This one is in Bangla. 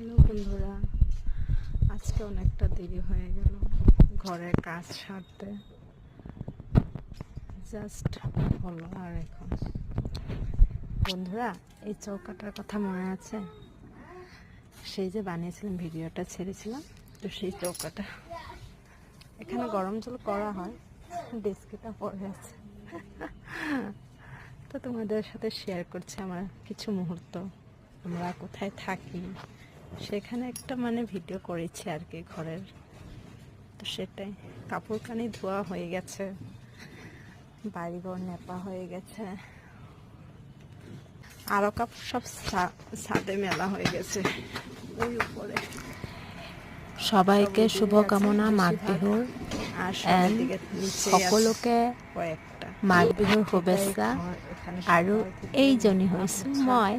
হ্যালো বন্ধুরা, আজকে অনেকটা দেরি হয়ে গেল ঘরের কাজ সারতে। জাস্ট হলো। আর এখন বন্ধুরা, এই চৌকাটার কথা মনে আছে? সেই যে বানিয়েছিলাম, ভিডিওটা ছেড়েছিলাম, তো সেই চৌকাটা এখানে গরম জল করা হয়, ডেস্কিটা পড়ে আছে। তো তোমাদের সাথে শেয়ার করছি আমার কিছু মুহূর্ত। আমরা কোথায় থাকি সেখানে একটা ভিডিও করেছি আর কি, ঘরের। তো সেটাই, কাপড় কানি ধোয়া হয়ে গেছে, বাড়িঘর নেপা হয়ে গেছে, আরো কাপড় সব ছাদে মেলা হয়ে গেছে ওই উপরে। সবাইকে শুভকামনা মাঘ বিহুর। আর সবার দিকে সকলোকে কয়েকটা মাঘ বিহুর শুভেচ্ছা। আৰু এইজনী হৈছোঁ মই।